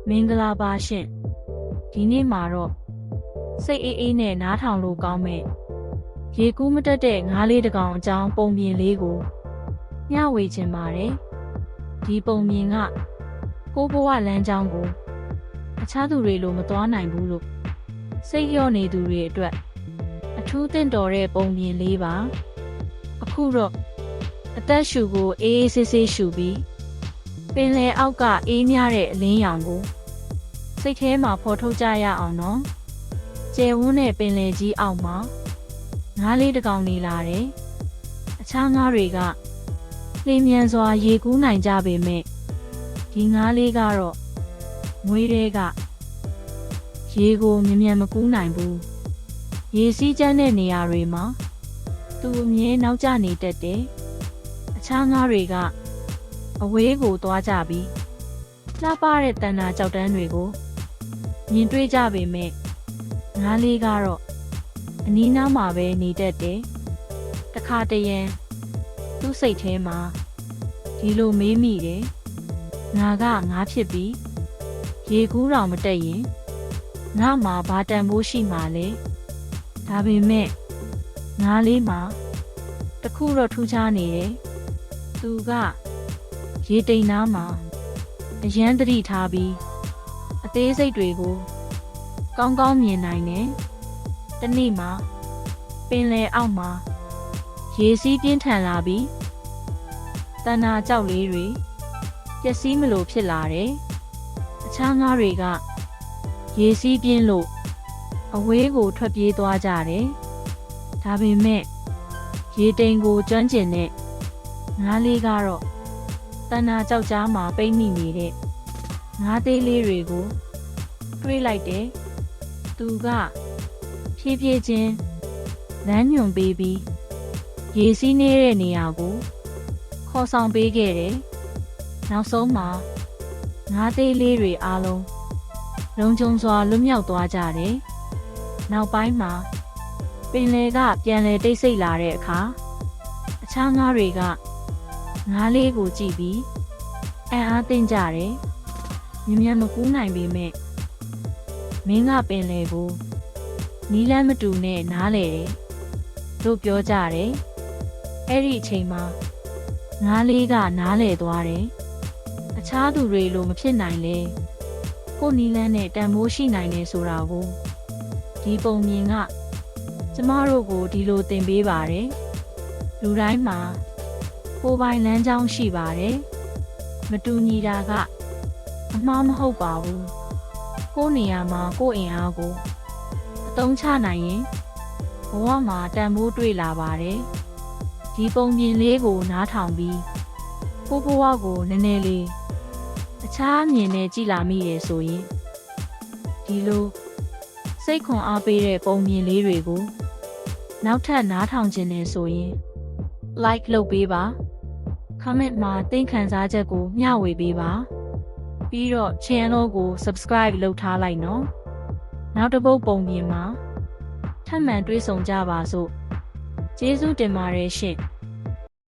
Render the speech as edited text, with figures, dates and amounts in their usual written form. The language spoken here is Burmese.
မင်္ဂလာပါရှင်ဒီနေ့မှာတော့စိတ်အေးနဲ့နားထောင်လို့ကောင်းမဲ့ရေကူးမတက်တဲ့ငါးလေးတစ်ကောင်အကြောင်းပုံပြင်လေးကိုမျှဝေခြင်းပါတယ်ဒီပုံပြင်ကကိုဘဝလမ်းကြောင်းကိုအခြားသူတွေလိုမသွားနိုင်ဘူးလို့စိတ်လျော့နေသူတွေအတွက်အထူးသင့်တော်တဲ့ပုံပြင်လေးပါအခုတော့အသက်ရှူကိုအေးအေးဆေးဆေးရှူပြီးပင်လယ်အောက်ကအေးမြတဲ့အလင်းရောင်ကိုစိတ်ထဲမှာဖော်ထုတ်ကြရအောင်နော်ကျယ်ဝန်းတဲ့ပင်လယ်ကြီးအောက်မှာငါးလေးတစ်ကောင်နေလာတယ်အခြားငါးတွေကလင်းမြန်စွာရေကူးနိုင်ကြပေမဲ့ဒီငါးလေးကတော့မွေးတွေကရေကိုမြ мян မကူးနိုင်ဘူးရေစီးကျန်းတဲ့နေရာတွေမှာသူအမြဲနောက်ကျနေတတ်တယ်အခြားငါးတွေကအဝေးကိုသွားကြပြီးလှပတဲ့တဏ္ဍာကြောက်တန်းတွေကိုမြင်တွေ့ကြပေမဲ့ငါးလေးကတော့အနီးနားမှာပဲနေတတ်တယ်တခါတရံသူ့စိတ်ထဲမှာဒီလိုမေးမိတယ်ငါကငါဖြစ်ပြီးရေကူးတော်မတက်ရင်ငါမှာဘာတန်ဖိုးရှိမှာလဲဒါပေမဲ့ငါလေးမှာတခုတော့ထူးခြားနေတယ်သူကရေတိမ်နားမှာအရန်တတိထားပြီးအသေးစိတ်တွေကိုကောင်းကောင်းမြင်နိုင်တယ်။တနေ့မှာပင်လယ်အောက်မှာရေစီးပြင်းထန်လာပြီးတဏ္ဍာကြောက်လေးတွေပျက်စီးမလို့ဖြစ်လာတယ်။အခြားငါးတွေကရေစီးပြင်းလို့အဝေးကိုထွက်ပြေးသွားကြတယ်။ဒါပေမဲ့ရေတိမ်ကိုကျွမ်းကျင်တဲ့ငါးလေးကတော့တဏ္ဍာကြောက်ကြားမှာပိတ်မိနေတဲ့ငါးသေးလေးတွေကိုတွေးလိုက်တယ်။သူကဖြည်းဖြည်းချင်းလမ်းညွှန်ပေးပြီးရေစီးနေတဲ့နေရာကိုခေါ်ဆောင်ပေးခဲ့တယ်။နောက်ဆုံးမှာငါးသေးလေးတွေအားလုံးလုံခြုံစွာလွတ်မြောက်သွားကြတယ်။နောက်ပိုင်းမှာပင်လယ်ကပြန်လည်တိတ်ဆိတ်လာတဲ့အခါအခြားငါးတွေကငါးလေးကိုကြည့်ပြီးအံ့အားသင့်ကြတယ်။မြ мян မကူးနိုင်ပေမဲ့မင်းကပင်လေကိုနီးလန်းမတူနဲ့နားလေတယ်လို့ပြောကြတယ်။အဲ့ဒီအချိန်မှာငါးလေးကနားလေသွားတယ်။အခြားသူတွေလိုမဖြစ်နိုင်လေကိုနီးလန်းနဲ့တန်ဖိုးရှိနိုင်နေဆိုတာကိုဒီပုံမြင်ကကျမတို့ကိုဒီလိုသင်ပေးပါတယ်။လူတိုင်းမှာကိုယ်ပိုင်လမ်းကြောင်းရှိပါတယ်။မတူညီတာကအမှားမဟုတ်ပါဘူး။ကိုယ်နေရာမှာကိုယ်အင်အားကိုအသုံးချနိုင်ရင်ဘဝမှာတန်ဖိုးတွေ့လာပါတယ်။ဒီပုံပြင်လေးကိုနားထောင်ပြီးကိုယ့်ဘဝကိုနည်းနည်းလေးအခြားမြင်နဲ့ကြည့်လာမိရဆိုရင်ဒီလိုစိတ်ခွန်အားပေးတဲ့ပုံပြင်လေးတွေကိုနောက်ထပ်နားထောင်ခြင်းနဲ့ဆိုရင် like လုပ်ပေးပါ comment မှာသင်ခန်းစားချက်ကိုမျှဝေပေးပါပြီးတော့ channel ကို subscribe လုပ်ထားလိုက်နော်နောက်တစ်ပုဒ်ပုံပြင်မှာထပ်မံတွေ့ဆုံကြပါစို့ကျေးဇူးတင်ပါတယ်ရှင်